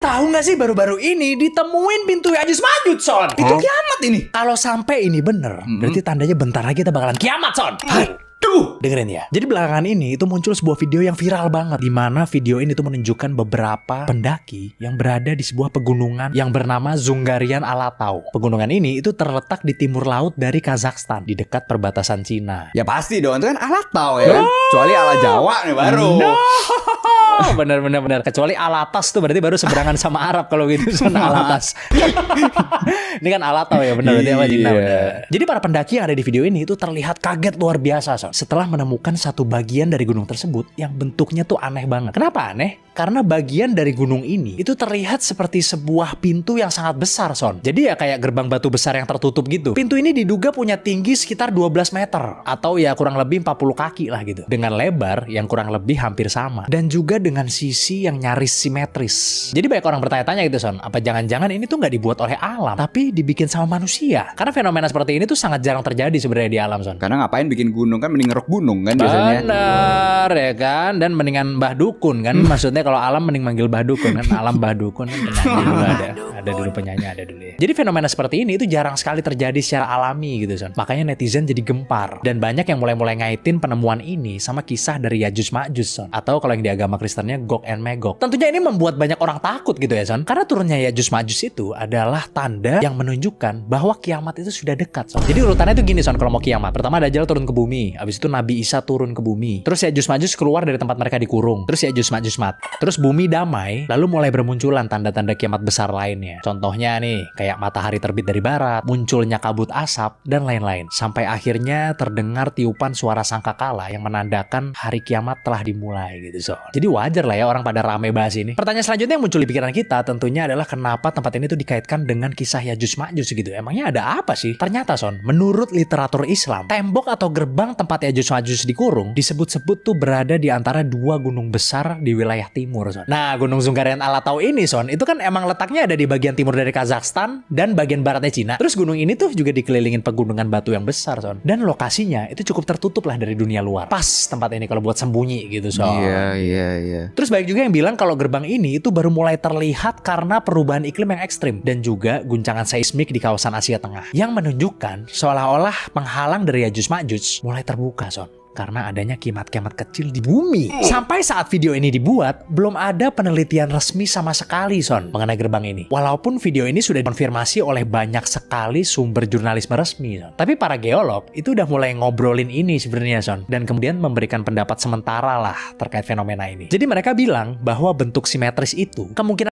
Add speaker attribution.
Speaker 1: tahu nggak sih baru-baru ini ditemuin pintu Ya'juj Ma'juj, Son?
Speaker 2: Itu kiamat ini.
Speaker 1: Kalau sampai ini bener, berarti tandanya bentar lagi kita bakalan kiamat, Son.
Speaker 2: Duh.
Speaker 1: Dengerin ya. Jadi belakangan ini itu muncul sebuah video yang viral banget, di mana video ini tuh menunjukkan beberapa pendaki yang berada di sebuah pegunungan yang bernama Dzungarian Alatau. Pegunungan ini itu terletak di timur laut dari Kazakhstan, di dekat perbatasan Cina.
Speaker 2: Ya pasti dong, itu kan Alatau ya kan. Kecuali ala Jawa nih baru.
Speaker 1: Benar. Kecuali Alatas tuh berarti baru seberangan sama Arab kalau gitu, Son. Alatas. Ini kan Alatau ya, benar berarti apa Cina. Jadi para pendaki yang ada di video ini itu terlihat kaget luar biasa, Son, setelah menemukan satu bagian dari gunung tersebut yang bentuknya tuh aneh banget. Kenapa aneh? Karena bagian dari gunung ini itu terlihat seperti sebuah pintu yang sangat besar, Son. Jadi ya kayak gerbang batu besar yang tertutup gitu. Pintu ini diduga punya tinggi sekitar 12 meter atau ya kurang lebih 40 kaki lah gitu. Dengan lebar yang kurang lebih hampir sama dan juga dengan sisi yang nyaris simetris. Jadi banyak orang bertanya-tanya gitu, Son, apa jangan-jangan ini tuh nggak dibuat oleh alam tapi dibikin sama manusia? Karena fenomena seperti ini tuh sangat jarang terjadi sebenarnya di alam, Son.
Speaker 2: Karena ngapain bikin gunung, kan mending ngeruk gunung kan biasanya.
Speaker 1: Benar ya kan, dan mendingan Mbah Dukun kan. Maksudnya kalau alam mending manggil Mbah Dukun kan. Alam Mbah Dukun kan penyanyi dulu ada dulu penyanyi ada dulu ya. Jadi fenomena seperti ini itu jarang sekali terjadi secara alami gitu, Son. Makanya netizen jadi gempar dan banyak yang mulai ngaitin penemuan ini sama kisah dari Ya'juj Ma'juj, Son. Atau kalau yang di agama Kristennya Gog and Magog. Tentunya ini membuat banyak orang takut gitu ya, Son. Karena turunnya Ya'juj Ma'juj itu adalah tanda yang menunjukkan bahwa kiamat itu sudah dekat, Son. Jadi urutannya itu gini, Son, kalau mau kiamat. Pertama Dajjal turun ke bumi, habis itu Nabi Isa turun ke bumi. Terus Ya'juj Ma'juj keluar dari tempat mereka dikurung. Terus Ya'juj Ma'juj mati. Terus bumi damai, lalu mulai bermunculan tanda-tanda kiamat besar lainnya. Contohnya nih, kayak matahari terbit dari barat, munculnya kabut asap, dan lain-lain. Sampai akhirnya terdengar tiupan suara sangkakala yang menandakan hari kiamat telah dimulai gitu, Son. Jadi wajar lah ya orang pada rame bahas ini. Pertanyaan selanjutnya yang muncul di pikiran kita tentunya adalah kenapa tempat ini tuh dikaitkan dengan kisah Ya'juj Ma'juj gitu. Emangnya ada apa sih? Ternyata, Son, menurut literatur Islam, tembok atau gerbang tempat Ya'juj Ma'juj dikurung disebut-sebut tuh berada di antara dua gunung besar di wilayah timur, Son. Nah, Gunung Dzungarian Alatau ini, Son, itu kan emang letaknya ada di bagian timur dari Kazakhstan dan bagian baratnya Cina. Terus gunung ini tuh juga dikelilingin pegunungan batu yang besar, Son. Dan lokasinya itu cukup tertutup lah dari dunia luar. Pas tempat ini kalau buat sembunyi gitu, Son.
Speaker 2: Iya.
Speaker 1: Terus banyak juga yang bilang kalau gerbang ini itu baru mulai terlihat karena perubahan iklim yang ekstrim dan juga guncangan seismik di kawasan Asia Tengah yang menunjukkan seolah-olah penghalang dari Ya'juj Ma'juj mulai terbuka, Son. Karena adanya kiamat-kiamat kecil di bumi. Sampai saat video ini dibuat, belum ada penelitian resmi sama sekali, Son, mengenai gerbang ini. Walaupun video ini sudah dikonfirmasi oleh banyak sekali sumber jurnalisme resmi, Son. Tapi para geolog itu udah mulai ngobrolin ini sebenarnya, Son. Dan kemudian memberikan pendapat sementara lah terkait fenomena ini. Jadi mereka bilang bahwa bentuk simetris itu kemungkinan